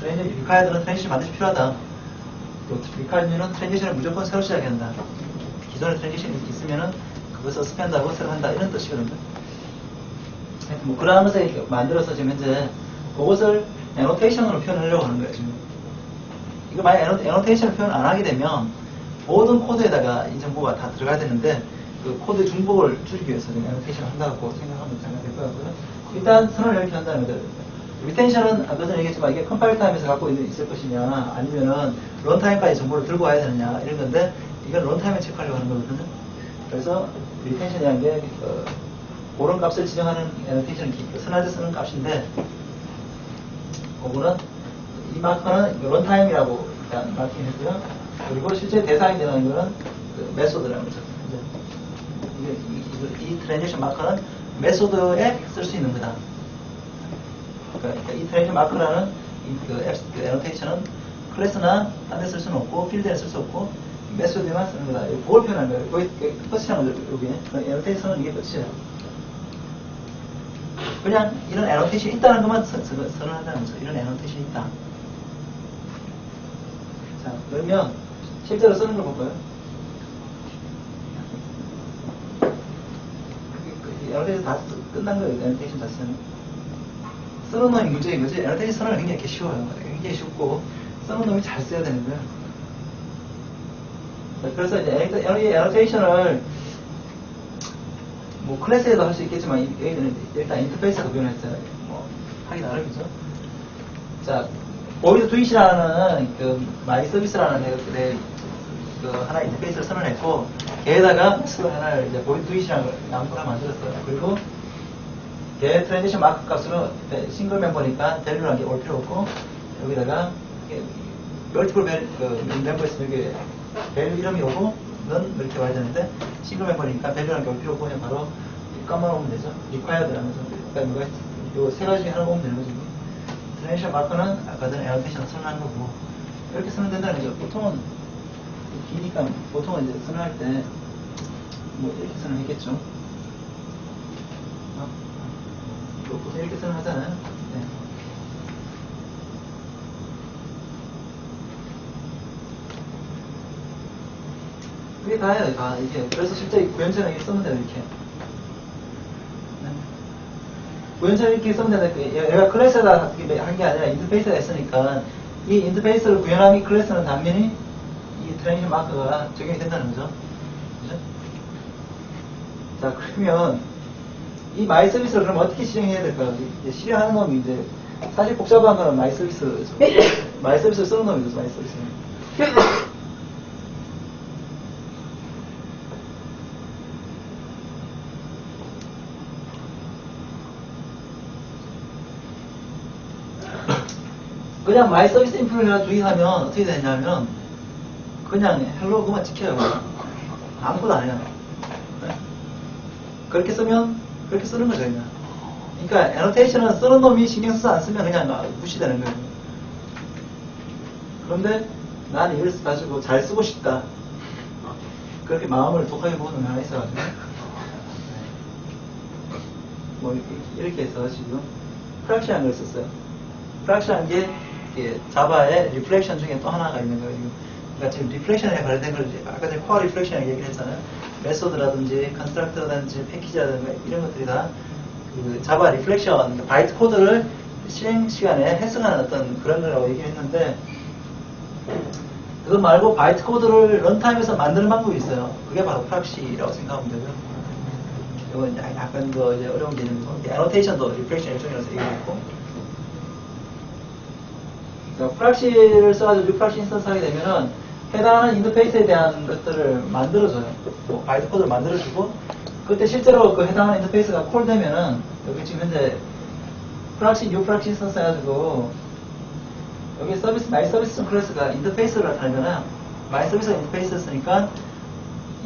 required는 트랜지션 반드시 필요하다. 또 required는 트랜지션을 무조건 새로 시작해야 한다. 기존에 트랜지션이 있으면은 그거 서스펜드하고 새로 한다 이런 뜻이거든요. 뭐 그런 것을 만들어서 지금 현재 그것을 애노테이션으로 표현하려고 하는 거예요. 지금 이거 만약 애노테이션을 표현 안 하게 되면 모든 코드에다가 이 정보가 다 들어가야 되는데 그 코드 중복을 줄이기 위해서 지금 애노테이션을 한다고 생각하면 될 것 같고요. 일단 선언을 이렇게 한다는 거죠. 리텐션은 아까 전에 얘기했지만 이게 컴파일 타임에서 갖고 있을 것이냐 아니면은 런타임까지 정보를 들고 와야 되느냐 이런 건데 이건 런타임에 체크하려고 하는 거거든요. 그래서 리텐션이라는 게 그런 값을 지정하는 애노테이션 선할 때 쓰는 값인데 그거는 이 마커는 런타임이라고 일단 마킹했고요. 그리고 실제 대상이 되는 거는 그 메소드라는 거죠. 이 트랜지션 마커는 메소드에 쓸 수 있는 거다. 그러니까 이 트랜지션 마커라는 그 애노테이션은 클래스나 딴 데 쓸 수는 없고 필드에 쓸 수 없고 메소드에만 쓰는 거다. 그걸 표현하는 거예요. 거기 끝이라는 거죠. 여기 애노테이션은 이게 끝이에요. 그냥 이런 애노테이션이 있다는 것만 선언한다는 거죠. 이런 애노테이션이 있다. 자, 그러면 실제로 쓰는 걸 볼까요? 애노테이션 다 끝난 거예요. 애노테이션 자체는. 쓰는 놈이 문제인 거지. 애노테이션 선언은 굉장히 쉬워요. 굉장히 쉽고 쓰는 놈이 잘 써야 되는 거예요. 자, 그래서 이제 애노테이션을 뭐 클래스에도 할 수 있겠지만 여기는 일단 인터페이스가 구현했어요. 뭐 하기 나름이죠. 자, 보이드 트윗이라는 그 마이 서비스라는 그 하나 인터페이스를 선언했고 걔에다가 하나를 이제 보이드 트윗이라는 걸 나무를 만들었어요. 그리고 걔 트랜지션 마크 값으로 싱글 멤버니까 밸류라는 게 올 필요 없고 여기다가 멀티플 멤버 있으면 여기 밸류 이름이 오고 는 이렇게 와야 되는데 싱글 멤버니까 밸류라는 게 올 필요 없고 그냥 바로 값만 오면 되죠. required라는 거죠. 그러니까 요 세 가지 중에 하나 오면 되는 거죠. 트랜지션 마커는 아까 전에 애노테이션 선언한 거고 이렇게 쓰면 된다는 거죠. 보통은 기니까 보통은 이제 선언할 때 뭐 이렇게 선언했겠죠. 보통 이렇게 선언하잖아요. 네. 그게 다예요. 다 이게 그래서 실제 구현처럼 이렇게 쓰면 돼요. 이렇게. 네. 구현처럼 이렇게 쓰면 되는데 얘가 클래스에다 한 게 아니라 인터페이스가 있으니까 이 인터페이스를 구현한 이 클래스는 당연히 이 트랜지션 마커가 적용이 된다는 거죠. 그죠? 자, 그러면 이 마이 서비스를 그럼 어떻게 실행해야 될까요? 이제 실행하는 놈이 이제 사실 복잡한 거는 마이 서비스를 쓰는 놈이죠. 마이 서비스는. 그냥 마이 서비스 인플루가 주의하면 어떻게 되냐면 그냥 헬로 그만 지켜요. 아무것도 안 해요. 네? 그렇게 쓰면 그렇게 쓰는 거죠. 그냥. 그러니까 애노테이션은 쓰는 놈이 신경 써서 안 쓰면 그냥 무시되는 거예요. 그런데 난 이걸 가지고 잘 쓰고 싶다. 그렇게 마음을 독하게 먹는 하나 있어가지고 뭐 이렇게 해서 지금 프락시한 걸 썼어요. 프락시한 게 자바의 리플렉션 중에 또 하나가 있는 거예요. 그러니까 지금 리플렉션에 관련된 걸 아까 전에 코어 리플렉션 얘기를 했잖아요. 메소드라든지 컨스트럭터라든지 패키지라든지 이런 것들이 다 그 자바 리플렉션 바이트 코드를 실행 시간에 해석하는 어떤 그런 거라고 얘기를 했는데 그거 말고 바이트 코드를 런타임에서 만드는 방법이 있어요. 그게 바로 프락시라고 생각하면 되고요. 이건 약간 더 이제 어려운 개념이고 애노테이션도 리플렉션 일종이라서 얘기했고 프락시를 써가지고 리프락시 인스턴스 하게 되면은 해당하는 인터페이스에 대한 것들을 만들어줘요. 뭐 바이트 코드를 만들어주고 그때 실제로 그 해당하는 인터페이스가 콜되면은 여기 지금 현재 프락시, 뉴 프락시 인스턴스 해가지고 여기 서비스, 마이 서비스 클래스가 인터페이스를 나타내잖아요. 마이 서비스가 인터페이스였으니까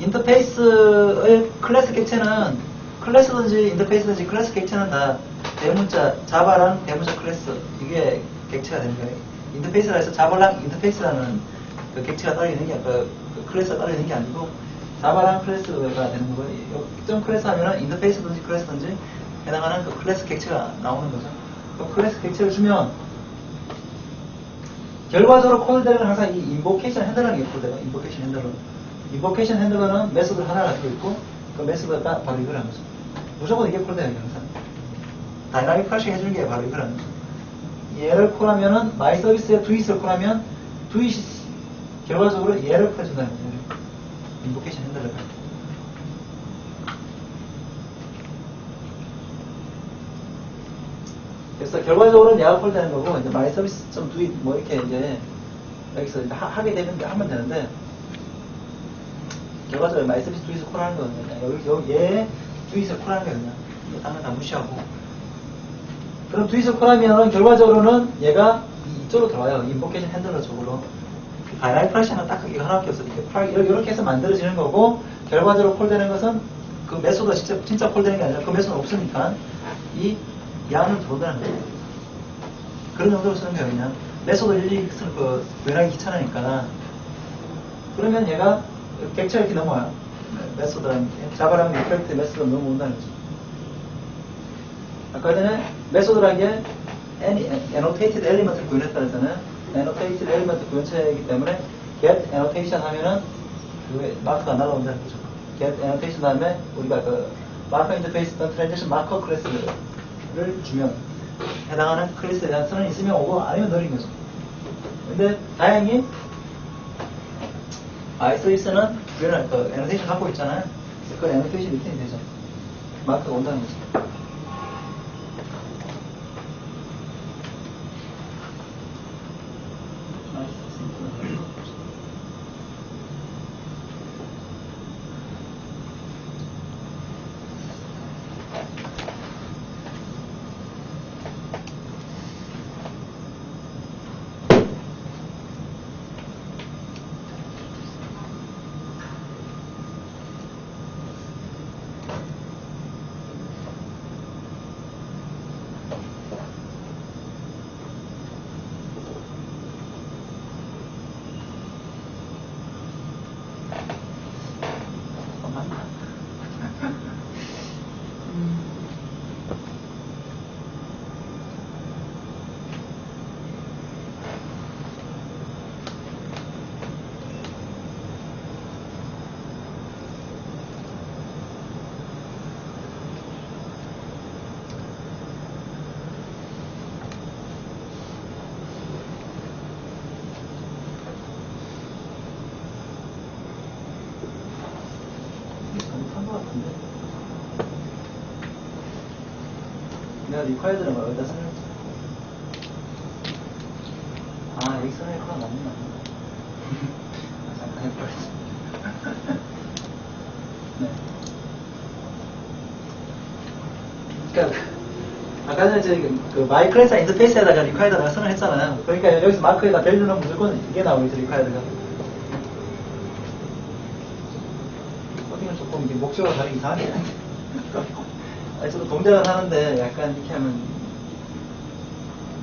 인터페이스의 클래스 객체는 클래스든지 인터페이스든지 클래스 객체는 다 대문자, 자바랑 대문자 클래스 이게 객체가 되는 거예요. 인터페이스라 해서 자바랑 인터페이스라는 그 객체가 따로 있는 게 그 클래스가 따로 있는 게 아니고 자바랑 클래스가 되는 거고요. 특정 클래스 하면은 인터페이스든지 클래스든지 해당하는 그 클래스 객체가 나오는 거죠. 그 클래스 객체를 주면 결과적으로 콜되는 건 항상 이 인보케이션 핸들러는 게 콜돼요. 인보케이션 핸들러. 인보케이션 핸들러는 메소드 하나를 가지고 있고 그 메소드가 바로 이거라는 거죠. 무조건 이게 콜돼요, 항상. 다이나믹 프라싱 해주는 게 바로 이거라는 거죠. 얘를 콜하면은 마이 서비스에 두잇을 콜하면 두잇이 결과적으로 얘를 콜해준다는 거죠. 인보케이션 핸들러가. 그래서 결과적으로는 얘가 콜되는 거고 이제 마이 서비스 좀 두잇 뭐 이렇게 이제 여기서 이제 하게 되면 하면 되는데 결과적으로 마이 서비스 두잇을 콜하는 거거든요. 여기 얘 두잇을 콜하는 거거든요. 다른 건 다 무시하고. 그럼 두잇을 콜하면은 결과적으로는 얘가 이쪽으로 들어와요. 인보케이션 핸들러 쪽으로. 다이나믹 프라싱은 딱 이거 하나밖에 없어. 이렇게 해서 만들어지는 거고 결과적으로 콜되는 것은 그 메소드가 진짜 콜되는 게 아니라 그 메소드는 없으니까 이 양을 들어온다는 거예요. 그런 정도로 쓰는 거예요. 그냥 메소드 일일이 쓰는 거 구현하기 귀찮으니까. 그러면 얘가 객체 이렇게 넘어와요. 메소드랑 자바랑 리프렉트 메소드 넘어온다는 거죠. 아까 전에 메소드라는 게 annotated element을 구현했다 그랬잖아요. annotated element 구현체이기 때문에 get annotation 하면은 그 마크가 날라온다는 거죠. get annotation 다음에 우리가 그 마커 인터페이스 또는 트랜지션 마커 클래스를 주면 해당하는 클래스에 대한 선언이 있으면 오고 아니면 너린 거죠. 근데 다행히 iService는 구현할 그 annotation 갖고 있잖아요. 그래서 그 annotation 리턴이 되죠. 마크가 온다는 거죠. 내가 required는 걸 어디다 쓰는지. 아, 여기 쓰는 거 맞나? 잠깐 해버렸어. 네. 그러니까 아까 전에 저기 그 마이 클래스 인터페이스에다가 required가 선언했잖아요. 그러니까 여기서 마크에다 밸류는 무조건 이게 나오겠죠, required가. 코딩은 조금 이게 목적으로 다르게 이상하게 저도 동작을 하는데 약간 이렇게 하면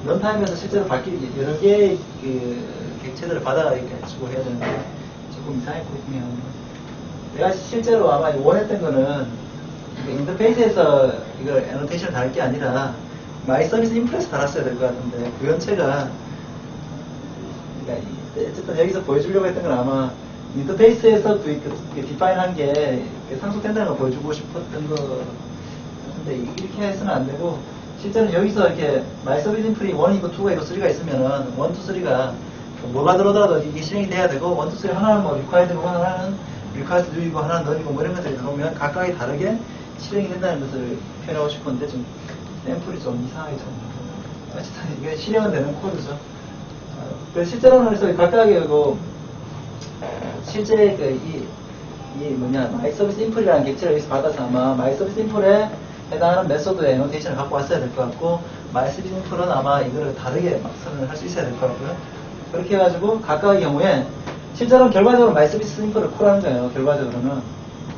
런타임에서 실제로 바뀌게 여러 개의 그 객체들을 받아가 이렇게 주고 해야 되는데 조금 이상하게 보이면 내가 실제로 아마 원했던 거는 인터페이스에서 이걸 애노테이션을 달을 게 아니라 마이 서비스 인프레스 달았어야 될 것 같은데 구현체가 그러니까 어쨌든 여기서 보여주려고 했던 건 아마 인터페이스에서 디파인한 게 상속된다는 걸 보여주고 싶었던 거 근데 이렇게 해서는 안 되고 실제는 여기서 이렇게 마이 서비스 인프리 1이고 2가 있고 3가 있으면은 1, 2, 3가 뭐가 들어오더라도 이게 실행이 돼야 되고 1, 2, 3 하나는 뭐 required고 하나는 required do이고 하나는 none이고 뭐 이런 것들이 들어오면 각각이 다르게 실행이 된다는 것을 표현하고 싶었는데 좀 샘플이 좀 이상하게 좀 어쨌든 이게 실행은 되는 코드죠. 그래서 실제로는 그래서 각각의 그 실제 이 마이 서비스 인풀이라는 객체를 여기서 받아서 아마 마이 서비스 인풀에 해당하는 메소드의 애노테이션을 갖고 왔어야 될 것 같고 마이 서비스 인풀은 아마 이거를 다르게 막 선언을 할 수 있어야 될 것 같고요. 그렇게 해가지고 각각의 경우에 실제로는 결과적으로 마이 서비스 인풀을 콜하는 거예요. 결과적으로는.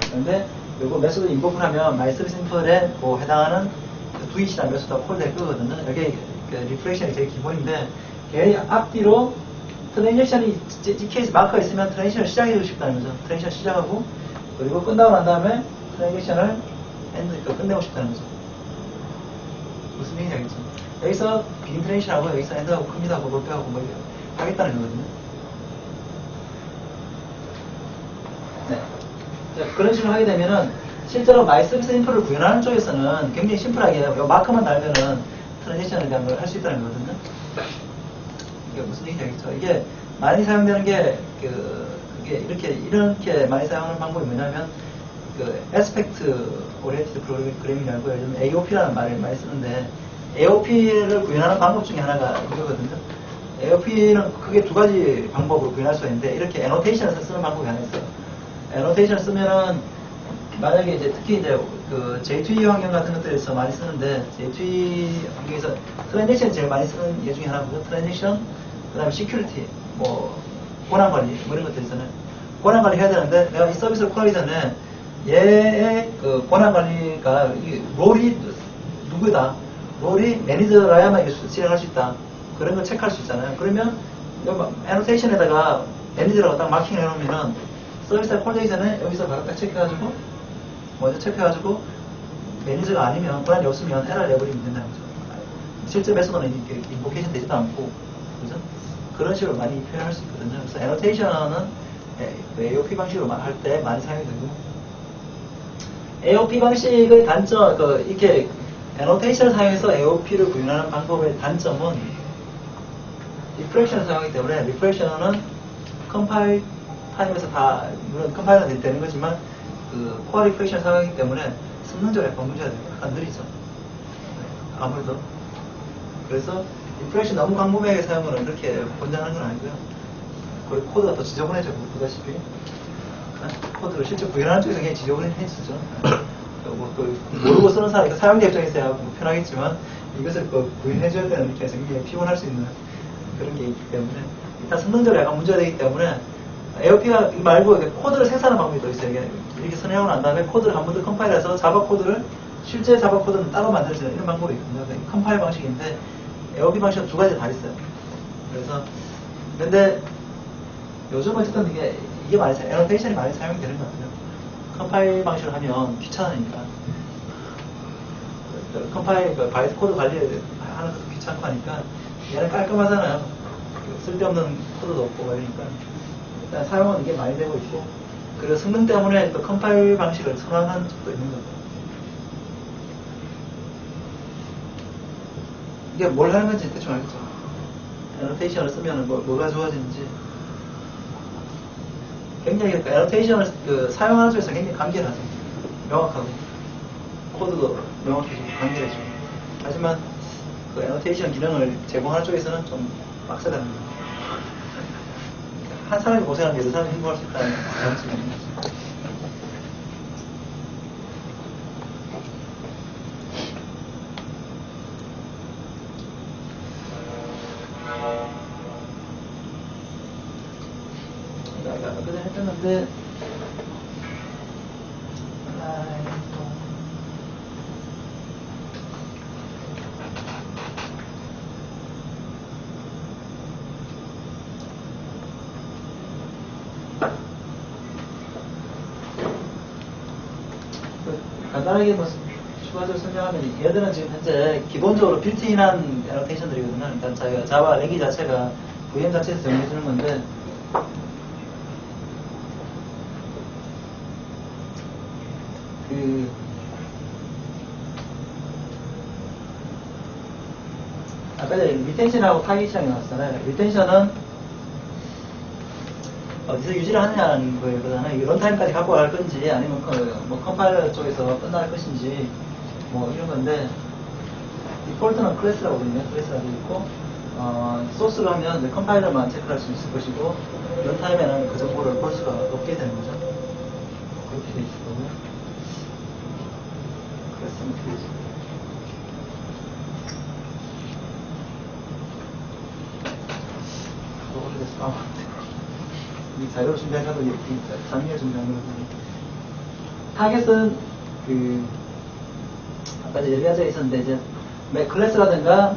그런데 요거 메소드 인보를 하면 마이 서비스 인풀에 뭐 해당하는 두잇이라는 메소드가 콜될 거거든요. 여기 그 리프렉션이 제일 기본인데 걔 앞뒤로 트랜지션이 GK에서 마커가 있으면 트랜지션을 시작해주고 싶다는 거죠. 트랜지션 시작하고 그리고 끝나고 난 다음에 트랜지션을 끝내고 싶다는 거죠. 무슨 얘기인지 알겠죠? 여기서 빈 트랜지션하고 여기서 엔드하고 큽니다하고 볼백하고 뭐 하겠다는 거거든요. 네. 자, 그런 식으로 하게 되면은 실제로 마이 서비스 인프를 구현하는 쪽에서는 굉장히 심플하게 이 마크만 달면은 트랜지션에 대한 걸 할 수 있다는 거거든요. 이게 무슨 얘기인지 알겠죠? 이게 많이 사용되는 게 그게 이렇게 많이 사용하는 방법이 뭐냐면 에스펙트 오리엔티드 프로그래밍이라고 요즘 AOP라는 말을 많이 쓰는데 AOP를 구현하는 방법 중에 하나가 이거거든요. AOP는 크게 두 가지 방법으로 구현할 수가 있는데 이렇게 애노테이션을 쓰는 방법이 하나 있어요. 애노테이션을 쓰면은 만약에 이제 특히 이제 J2E 환경 같은 것들에서 많이 쓰는데 J2E 환경에서 트랜잭션 제일 많이 쓰는 예 중에 하나고요. 트랜잭션, 그 다음에 시큐리티, 권한 관리 이런 것들 있잖아요. 권한 관리 해야 되는데 내가 이 서비스를 콜하기 전에 얘의 권한 관리가 롤이 누구다? 롤이 매니저라야만 실행할 수 있다. 그런 걸 체크할 수 있잖아요. 그러면 애노테이션에다가 매니저라고 딱 마킹을 해놓으면은 서비스가 콜되기 전에 여기서 바로 딱 체크해가지고 먼저 체크해가지고 매니저가 아니면 권한이 없으면 에러를 내버리면 된다는 거죠. 실제 메소드는 이렇게 인보케이션 되지도 않고 그죠? 그런 식으로 많이 표현할 수 있거든요. 그래서 애노테이션은 AOP 방식으로 할 때 많이 사용이 되고 AOP 방식의 단점, 이렇게 애노테이션을 사용해서 AOP를 구현하는 방법의 단점은 리프렉션을 사용하기 때문에 리프렉션은 컴파일 타임에서 다 물론 컴파일은 되는 거지만 코어 리프렉션을 사용하기 때문에 성능적으로 약간 문제가 약간 느리죠. 아무래도 그래서 리프렉션 너무 광범위하게 사용은 그렇게 권장하는 건 아니고요. 거의 코드가 더 지저분해져 보다시피 코드를 실제 구현하는 쪽에서 굉장히 지저분해지죠. 모르고 쓰는 사람이 사용자 입장에서야 편하겠지만 이것을 구현해줘야 되는 입장에서 굉장히 피곤할 수 있는 그런 게 있기 때문에 일단 성능적으로 약간 문제가 되기 때문에 AOP가 말고 코드를 생산하는 방법이 더 있어요. 이렇게 선행하고 난 다음에 코드를 한 번 더 컴파일해서 자바 코드를 실제 자바 코드는 따로 만들어지는 이런 방법이 있거든요. 컴파일 방식인데 AOP 방식은 두 가지 다 있어요. 그래서 근데 요즘 어쨌든 이게 많이 애노테이션이 많이 사용되는 것 같아요. 컴파일 방식으로 하면 귀찮으니까 컴파일 바이트 코드 관리하는 것도 귀찮고 하니까 얘는 깔끔하잖아요. 쓸데없는 코드도 없고 그러니까 일단 사용은 이게 많이 되고 있고 그리고 성능 때문에 또 컴파일 방식을 선호하는 쪽도 있는 거죠. 이게 뭘 하는 건지 대충 알겠죠. 애노테이션을 쓰면 뭐가 좋아지는지 굉장히 애노테이션을 사용하는 쪽에서 굉장히 간결하죠. 명확하고 코드도 명확히 간결해지고 하지만 애노테이션 기능을 제공하는 쪽에서는 좀 빡세다는 거죠. 한 사람이 고생하는 게 여러 사람이 행복할 수 있다는 장점이 있는 거죠. 아까 전에 했었는데 간단하게 추가적으로 설명하면 얘들은 지금 현재 기본적으로 빌트인한 애노테이션들이거든요. 일단 저희가 자바 랭귀 자체가 VM 자체에서 정해주는 건데 아까 전에 리텐션하고 타깃이라는 게 나왔잖아요. 리텐션은 어디서 유지를 하느냐는 거거든요. 런타임까지 갖고 갈 건지 아니면 컴파일러 쪽에서 끝날 것인지 이런 건데 디폴트는 클래스라고 되거든요. 클래스라고 있고 소스를 하면 컴파일러만 체크할 수 있을 것이고 런타임에는 그 정보를 볼 수가 없게 되는 거죠. 그렇게 돼 있을 거고요. 클래스는 어떻게 되지? 이 자료를 준비하셔도 장미를 준비하는 거거든요. 타겟은 아까 예비화제에 있었는데 이제 클래스라든가